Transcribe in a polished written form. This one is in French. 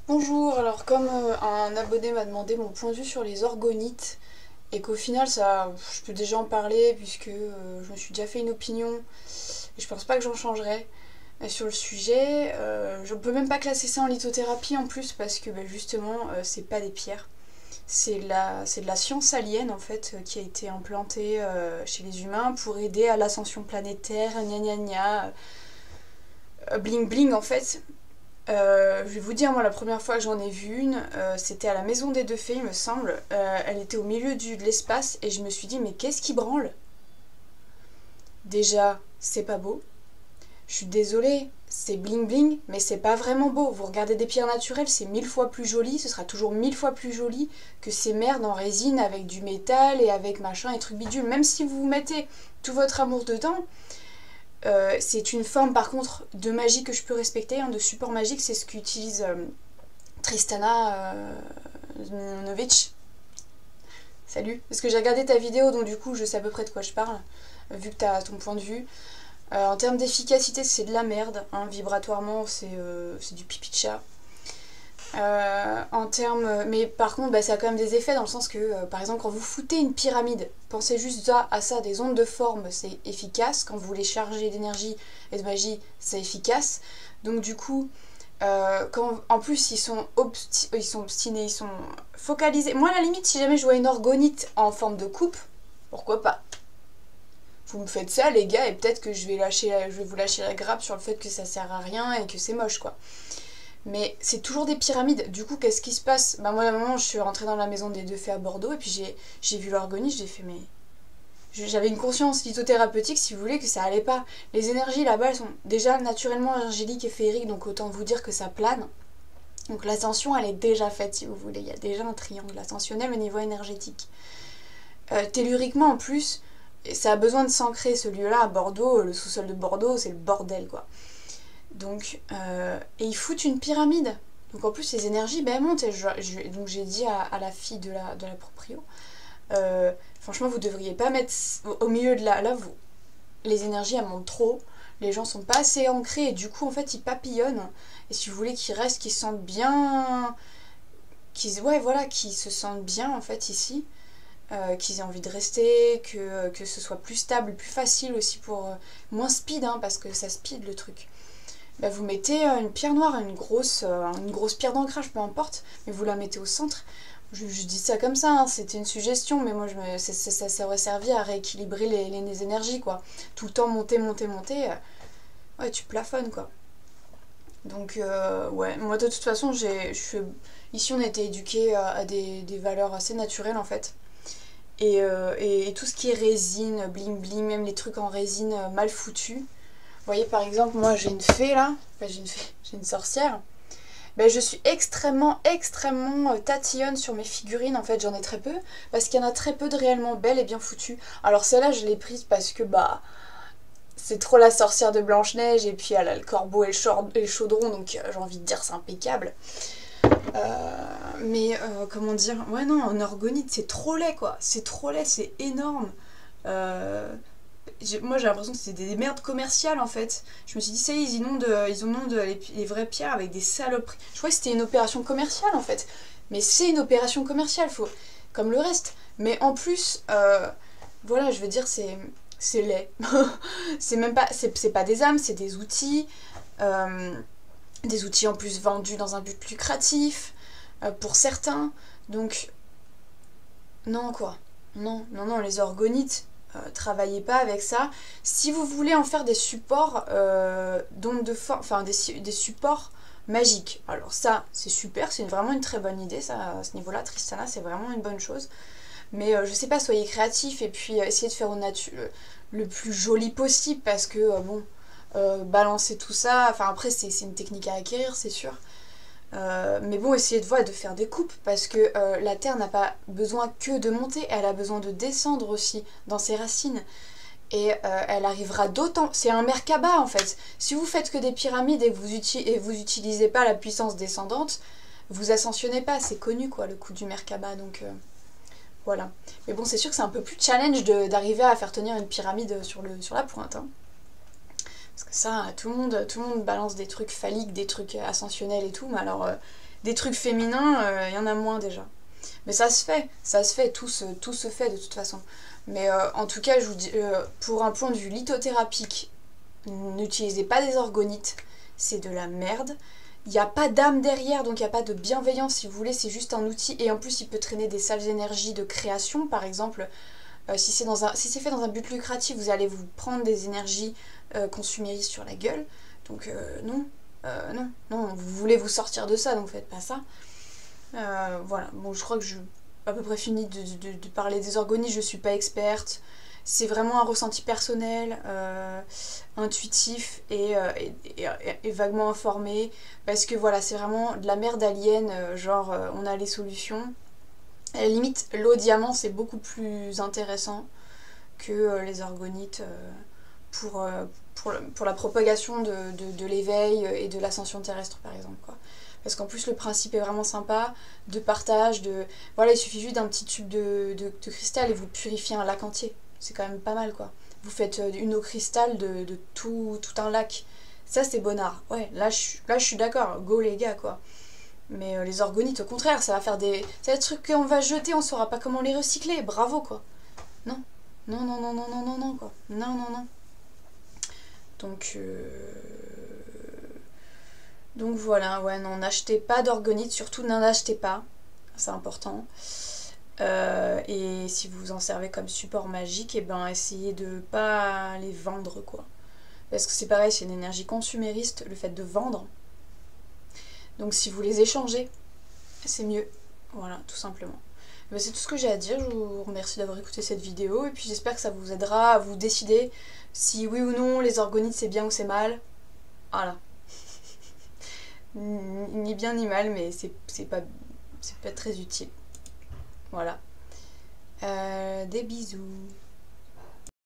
Bonjour, alors comme un abonné m'a demandé mon point de vue sur les orgonites et qu'au final ça, je peux déjà en parler puisque je me suis déjà fait une opinion et je pense pas que j'en changerai sur le sujet. Je peux même pas classer ça en lithothérapie en plus parce que justement c'est pas des pierres. C'est de la science alien en fait qui a été implantée chez les humains pour aider à l'ascension planétaire, gna gna gna, bling bling en fait. Je vais vous dire, moi, la première fois que j'en ai vu une, c'était à la Maison des Deux Fées, il me semble. Elle était au milieu de l'espace et je me suis dit, mais qu'est-ce qui branle? Déjà, c'est pas beau. Je suis désolée, c'est bling bling, mais c'est pas vraiment beau. Vous regardez des pierres naturelles, c'est 1000 fois plus joli, ce sera toujours 1000 fois plus joli que ces merdes en résine avec du métal et avec machin et trucs bidules. Même si vous mettez tout votre amour dedans, c'est une forme par contre de magie que je peux respecter, de support magique, c'est ce qu'utilise Tristana Novic. Salut. Parce que j'ai regardé ta vidéo, donc du coup je sais à peu près de quoi je parle, vu que t'as ton point de vue. En termes d'efficacité, c'est de la merde. Vibratoirement, c'est du pipi de chat. Mais par contre, ça a quand même des effets dans le sens que, par exemple, quand vous foutez une pyramide, pensez juste à ça, des ondes de forme, c'est efficace. Quand vous les chargez d'énergie et de magie, c'est efficace. Donc du coup, en plus ils sont obstinés, ils sont focalisés. Moi, à la limite, si jamais je vois une orgonite en forme de coupe, pourquoi pas? Vous me faites ça, les gars, et peut-être que je vais vous lâcher la grappe sur le fait que ça sert à rien et que c'est moche, quoi. Mais c'est toujours des pyramides. Du coup, qu'est-ce qui se passe? Moi, à un moment, je suis rentrée dans la Maison des Deux Fées à Bordeaux et puis j'ai vu l'orgonite, j'ai fait, mais j'avais une conscience lithothérapeutique, si vous voulez, que ça allait pas. Les énergies là-bas, elles sont déjà naturellement angéliques et féeriques, donc autant vous dire que ça plane. Donc l'ascension, elle est déjà faite, si vous voulez. Il y a déjà un triangle ascensionnel au niveau énergétique. Telluriquement, en plus, ça a besoin de s'ancrer, ce lieu-là, à Bordeaux. Le sous-sol de Bordeaux, c'est le bordel, quoi. Donc, et ils foutent une pyramide. Donc en plus, les énergies, elles montent. Donc j'ai dit à la fille de la proprio, franchement, vous devriez pas mettre au milieu de là, les énergies, elles montent trop. Les gens sont pas assez ancrés et du coup, en fait, ils papillonnent. Et si vous voulez qu'ils restent, qu'ils se sentent bien, qu'ils se sentent bien en fait ici, qu'ils aient envie de rester, que ce soit plus stable, plus facile aussi pour moins speed, parce que ça speed le truc. Vous mettez une pierre noire, une grosse pierre d'ancrage, peu importe, mais vous la mettez au centre. Je dis ça comme ça, c'était une suggestion, mais moi ça aurait servi à rééquilibrer les énergies, quoi. Tout le temps monter, ouais, tu plafonnes, quoi. Donc, ouais, moi de toute façon, ici on a été éduqués à des valeurs assez naturelles, en fait. Et tout ce qui est résine, bling bling, même les trucs en résine mal foutus. Vous voyez, par exemple, moi j'ai une fée là, j'ai une sorcière. Je suis extrêmement tatillonne sur mes figurines. En fait, j'en ai très peu parce qu'il y en a très peu de réellement belles et bien foutues. Alors celle-là, je l'ai prise parce que c'est trop la sorcière de Blanche-Neige et puis elle a le corbeau et le chaudron, donc j'ai envie de dire c'est impeccable. Comment dire, ouais, non, en orgonite, c'est trop laid, quoi. C'est trop laid, c'est énorme. Moi, j'ai l'impression que c'est des merdes commerciales, en fait. Je me suis dit, ça y est, ils inondent les vraies pierres avec des saloperies. Je crois que c'était une opération commerciale, en fait. Mais c'est une opération commerciale, comme le reste. Mais en plus, voilà, je veux dire, c'est laid. C'est même pas, c'est pas des âmes, c'est des outils. Des outils en plus vendus dans un but lucratif pour certains. Donc, non, quoi. Non, les orgonites, travaillez pas avec ça. Si vous voulez en faire des supports des supports magiques, alors ça, c'est super, c'est vraiment une très bonne idée, ça, à ce niveau-là, Tristana, c'est vraiment une bonne chose. Mais je sais pas, soyez créatifs et puis essayez de faire le plus joli possible parce que, balancer tout ça, enfin après c'est une technique à acquérir, c'est sûr. Mais bon, essayez de faire des coupes parce que la terre n'a pas besoin que de monter, elle a besoin de descendre aussi dans ses racines. Et elle arrivera d'autant. C'est un Merkaba en fait. Si vous faites que des pyramides et que vous utilisez pas la puissance descendante, vous ascensionnez pas. C'est connu, quoi, le coup du Merkaba. Donc voilà. Mais bon, c'est sûr que c'est un peu plus challenge d'arriver à faire tenir une pyramide sur la pointe. Parce que ça, tout le monde balance des trucs phalliques, des trucs ascensionnels et tout, mais alors des trucs féminins, il y en a moins déjà. Mais ça se fait, tout se fait de toute façon. Mais en tout cas, je vous dis, pour un point de vue lithothérapique, n'utilisez pas des orgonites, c'est de la merde. Il n'y a pas d'âme derrière, donc il n'y a pas de bienveillance si vous voulez, c'est juste un outil. Et en plus, il peut traîner des sales énergies de création, par exemple. Si c'est fait dans un but lucratif, vous allez vous prendre des énergies consuméristes sur la gueule. Donc non, non, vous voulez vous sortir de ça, donc faites pas ça. Voilà, bon, je crois que je à peu près fini de parler des orgonies, je suis pas experte. C'est vraiment un ressenti personnel, intuitif et vaguement informé. Parce que voilà, c'est vraiment de la merde alien, genre on a les solutions. À la limite, l'eau diamant c'est beaucoup plus intéressant que les orgonites pour la propagation de l'éveil et de l'ascension terrestre par exemple, quoi. Parce qu'en plus le principe est vraiment sympa, de partage, voilà, il suffit juste d'un petit tube de cristal et vous purifiez un lac entier. C'est quand même pas mal, quoi. Vous faites une eau cristal de tout un lac. Ça c'est bonnard. Ouais, là je suis d'accord, go les gars, quoi. Mais les orgonites, au contraire, ça va être des trucs qu'on va jeter, on saura pas comment les recycler. Bravo, quoi. Non. Non, non, non, non, non, non, non, quoi. Non, non, non. Donc, donc voilà, ouais, non, n'achetez pas d'orgonites, surtout n'en achetez pas. C'est important. Et si vous en servez comme support magique, et ben essayez de pas les vendre, quoi. Parce que c'est pareil, c'est une énergie consumériste, le fait de vendre. Donc si vous les échangez, c'est mieux. Voilà, tout simplement. Ben, c'est tout ce que j'ai à dire. Je vous remercie d'avoir écouté cette vidéo. Et puis j'espère que ça vous aidera à vous décider si oui ou non les orgonites c'est bien ou c'est mal. Voilà. Ni bien ni mal, mais c'est pas très utile. Voilà. Des bisous.